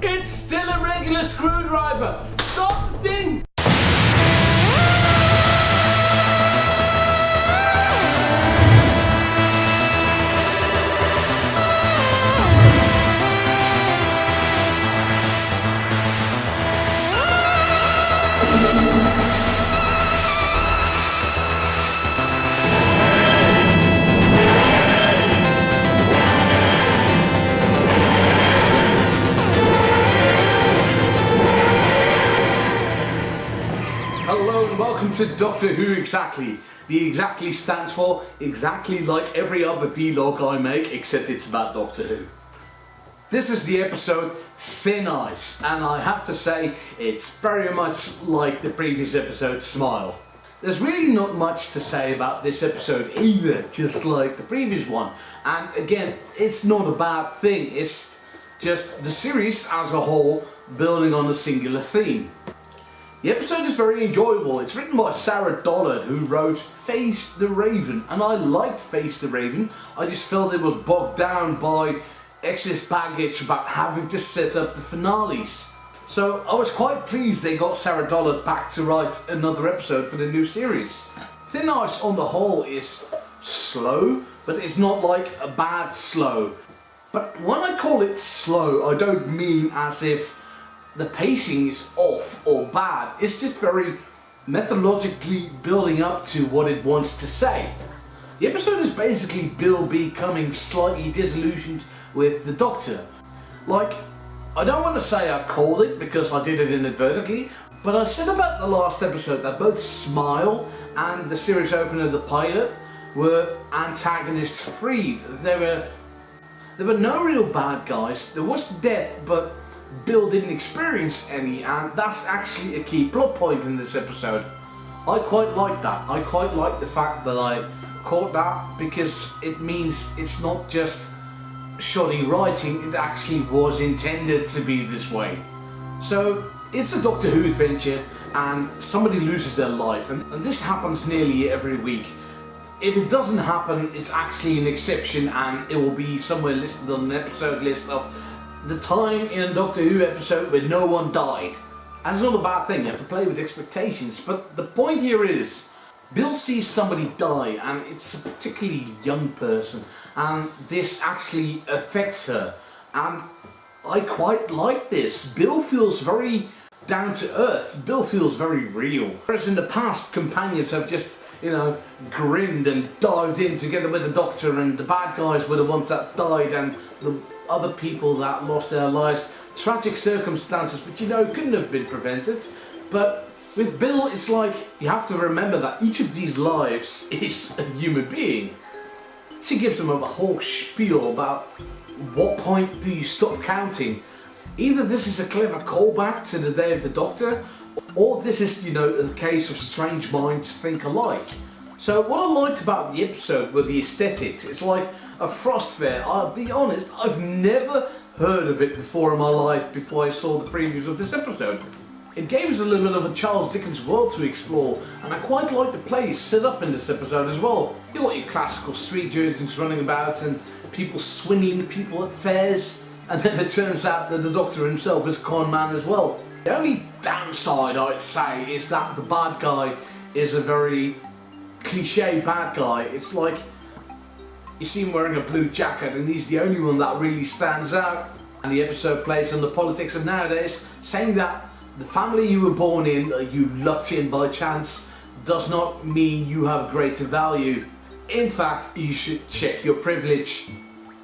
It's still a regular screwdriver! Stop the thing! Hello and welcome to Doctor Who Exactly. The exactly stands for exactly like every other vlog I make, except it's about Doctor Who. This is the episode Thin Ice, and I have to say it's very much like the previous episode Smile. There's really not much to say about this episode either, just like the previous one. And again, it's not a bad thing, it's just the series as a whole building on a singular theme. The episode is very enjoyable. It's written by Sarah Dollard, who wrote Face the Raven, and I liked Face the Raven. I just felt it was bogged down by excess baggage about having to set up the finales. So I was quite pleased they got Sarah Dollard back to write another episode for the new series. Thin Ice on the whole is slow, but it's not like a bad slow. But when I call it slow, I don't mean as if the pacing is off or bad. It's just very methodologically building up to what it wants to say. The episode is basically Bill becoming slightly disillusioned with the Doctor. Like, I don't want to say I called it because I did it inadvertently, but I said about the last episode that both Smile and the series opener, the pilot, were antagonist free. There were no real bad guys. There was death, but Bill didn't experience any, and that's actually a key plot point in this episode. I quite like that. I quite like the fact that I caught that, because it means it's not just shoddy writing, it actually was intended to be this way. So it's a Doctor Who adventure and somebody loses their life, and this happens nearly every week. If it doesn't happen, it's actually an exception, and it will be somewhere listed on an episode list of the time in a Doctor Who episode where no one died. And it's not a bad thing, you have to play with expectations, but the point here is Bill sees somebody die, and it's a particularly young person, and this actually affects her, and I quite like this. Bill feels very down to earth, Bill feels very real. Whereas in the past, companions have just, grinned and dived in together with the Doctor, and the bad guys were the ones that died, and the other people that lost their lives. Tragic circumstances, but couldn't have been prevented. But with Bill, it's like you have to remember that each of these lives is a human being. She gives him a whole spiel about what point do you stop counting. Either this is a clever callback to the Day of the Doctor, or this is, a case of strange minds think alike. So what I liked about the episode were the aesthetics. It's like a frost fair. I'll be honest, I've never heard of it before in my life before I saw the previews of this episode. It gave us a little bit of a Charles Dickens world to explore, and I quite like the plays set up in this episode as well. You got your classical street urchins running about and people swindling people at fairs, and then it turns out that the Doctor himself is a con man as well. The only downside, I'd say, is that the bad guy is a very cliche bad guy. It's like you see him wearing a blue jacket and he's the only one that really stands out. And the episode plays on the politics of nowadays, saying that the family you were born in, you lucked in by chance, does not mean you have greater value. In fact, you should check your privilege.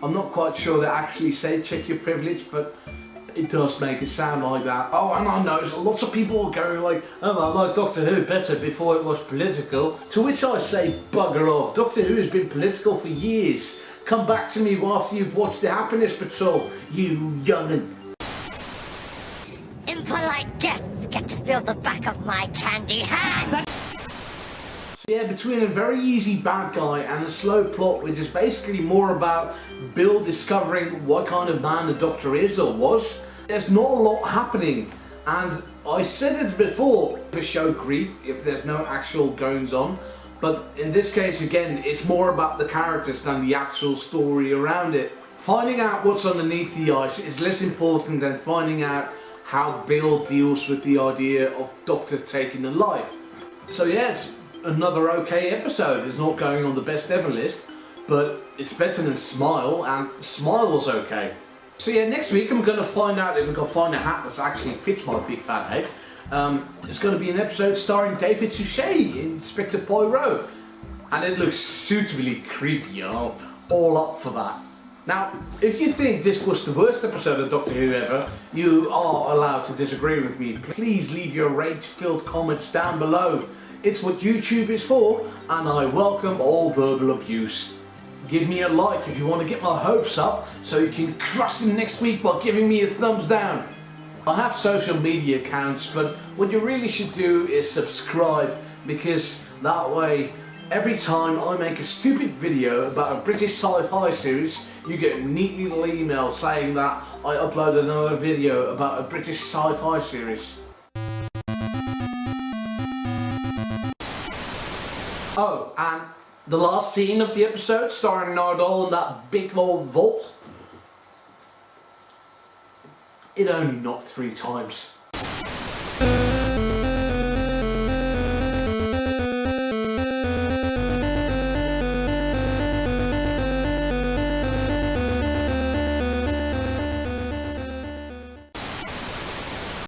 I'm not quite sure they actually say check your privilege, but it does make it sound like that. Oh, and I know lots of people are going like, oh, I like Doctor Who better before it was political. To which I say, bugger off. Doctor Who has been political for years. Come back to me after you've watched the Happiness Patrol, you young'un. Impolite guests get to feel the back of my candy hand. So yeah, between a very easy bad guy and a slow plot which is basically more about Bill discovering what kind of man the Doctor is or was, there's not a lot happening. And I said it before, for show grief if there's no actual goings on, but in this case again it's more about the characters than the actual story around it. Finding out what's underneath the ice is less important than finding out how Bill deals with the idea of Doctor taking a life. So yeah, it's another okay episode. It's not going on the best ever list, but it's better than Smile, and Smile was okay. So yeah, next week I'm going to find out if I can find a hat that actually fits my big fat head. It's going to be an episode starring David Suchet, Inspector Poirot, and it looks suitably creepy, you know, all up for that. Now, if you think this was the worst episode of Doctor Who ever, you are allowed to disagree with me. Please leave your rage-filled comments down below. It's what YouTube is for, and I welcome all verbal abuse. Give me a like if you want to get my hopes up, so you can crush them next week by giving me a thumbs down. I have social media accounts, but what you really should do is subscribe, because that way, every time I make a stupid video about a British sci-fi series, you get a neat little email saying that I uploaded another video about a British sci-fi series. Oh, and the last scene of the episode, starring Nardole in that big old vault, it only knocked 3 times.